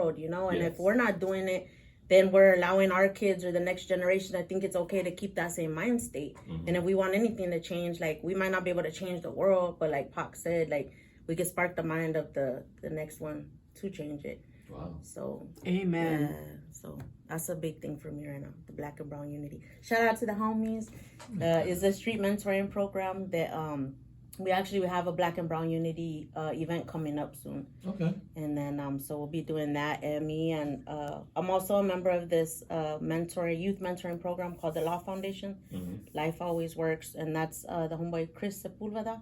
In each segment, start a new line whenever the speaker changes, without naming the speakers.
world, and if we're not doing it, then we're allowing our kids or the next generation. I think it's okay to keep that same mind state. And if we want anything to change, like, we might not be able to change the world, but like Pac said, like, we can spark the mind of the next one to change it.
Wow.
So
amen.
Yeah, so that's a big thing for me right now, the Black and Brown unity. Shout out to the homies. It's a street mentoring program that we have a Black and Brown unity event coming up soon.
Okay.
And then so we'll be doing that. And me and I'm also a member of this youth mentoring program called the Law Foundation. Life Always Works, and that's the homeboy Chris Sepulveda.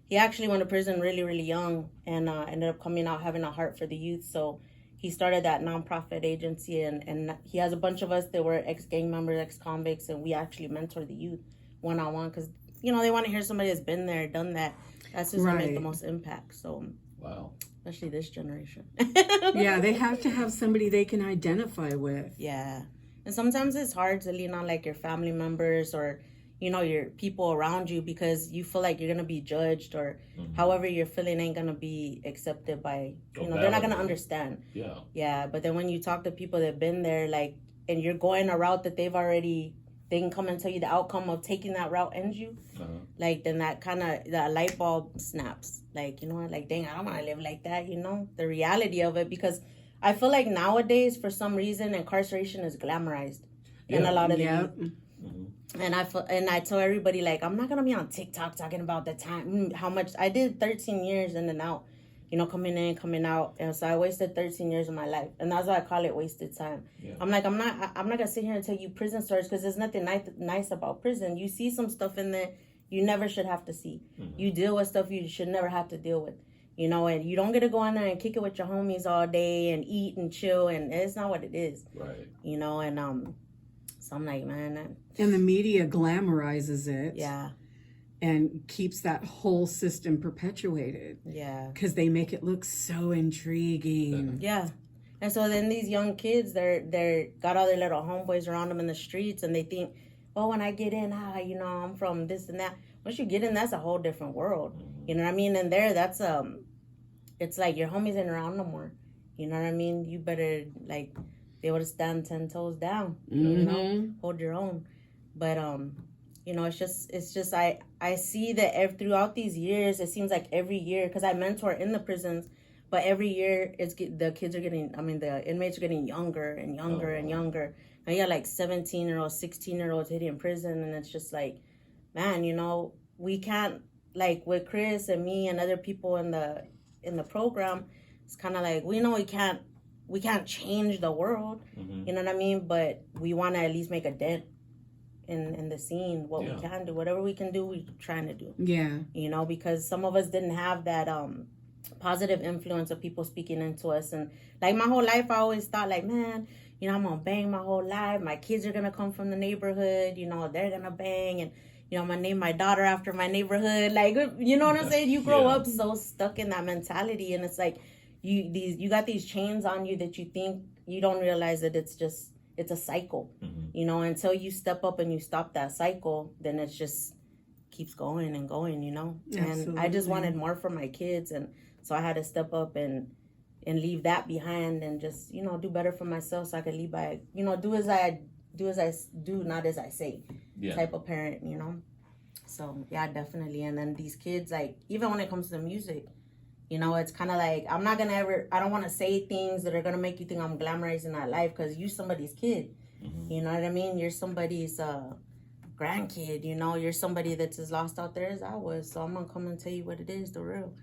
He actually went to prison really, really young, and ended up coming out having a heart for the youth. So he started that nonprofit agency, and he has a bunch of us that were ex-gang members, ex-convicts, and we actually mentor the youth one-on-one because, they want to hear somebody that's been there, done that. That's just going to make the most impact. So,
wow.
Especially this generation.
Yeah, they have to have somebody they can identify with.
Yeah. And sometimes it's hard to lean on, like, your family members or, your people around you because you feel like you're going to be judged or however you're feeling ain't going to be accepted by, they're not going to understand.
Yeah.
Yeah. But then when you talk to people that have been there, like, and you're going a route that they can come and tell you the outcome of taking that route ends you, like, then that light bulb snaps. Like, like, dang, I don't want to live like that, the reality of it. Because I feel like nowadays, for some reason, incarceration is glamorized in a lot of the youth. And I tell everybody, like, I'm not going to be on TikTok talking about the time, how much I did 13 years in and out, coming in, coming out. And so I wasted 13 years of my life. And that's why I call it wasted time. Yeah. I'm like, I'm not going to sit here and tell you prison stories because there's nothing nice about prison. You see some stuff in there you never should have to see. You deal with stuff you should never have to deal with. And you don't get to go in there and kick it with your homies all day and eat and chill. And it's not what it is.
Right.
And so I'm like, man.
And the media glamorizes it.
Yeah.
And keeps that whole system perpetuated.
Yeah.
Because they make it look so intriguing.
Yeah. And so then these young kids, they're got all their little homeboys around them in the streets, and they think, oh, when I get in, I'm from this and that. Once you get in, that's a whole different world. You know what I mean? And there, that's it's like your homies ain't around no more. You know what I mean? You better like be able to stand 10 toes down. Hold your own. But it's just I see that throughout these years, it seems like every year, because I mentor in the prisons, but every year the inmates are getting younger and younger and younger. Now you got like 17-year-olds, 16-year-olds hitting prison, and it's just like, man, we can't, like with Chris and me and other people in the program, it's kind of like, we know we can't change the world, you know what I mean? But we want to at least make a dent in the scene, we can do, whatever we can do, we're trying to do.
Yeah.
Because some of us didn't have that positive influence of people speaking into us. And like my whole life, I always thought like, man, I'm gonna bang my whole life. My kids are gonna come from the neighborhood, they're gonna bang, and I'm gonna name my daughter after my neighborhood. Like, you know what I'm saying? You grow up so stuck in that mentality, and it's like you got these chains on you that you think, you don't realize that it's a cycle. Until you step up and you stop that cycle, then it just keeps going and going,
Absolutely.
And I just wanted more for my kids, and so I had to step up and leave that behind and just, do better for myself so I could lead by, do as I do, not as I say, type of parent, So, yeah, definitely. And then these kids, like, even when it comes to music, it's kind of like, I don't want to say things that are going to make you think I'm glamorizing that life, because you're somebody's kid. You know what I mean? You're somebody's grandkid, you're somebody that's as lost out there as I was. So I'm going to come and tell you what it is, the real.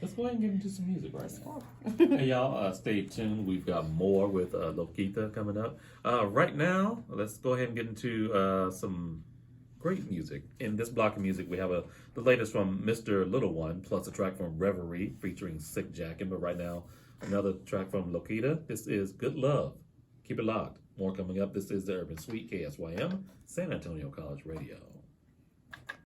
Let's go ahead and get into some music right now. Hey, y'all, stay tuned. We've got more with Locita coming up. Right now, let's go ahead and get into some great music. In this block of music, we have the latest from Mr. Little One, plus a track from Reverie featuring Sick Jackin'. But right now, another track from Locita. This is Good Love. Keep it locked. More coming up. This is the Urban Suite, KSYM, San Antonio College Radio.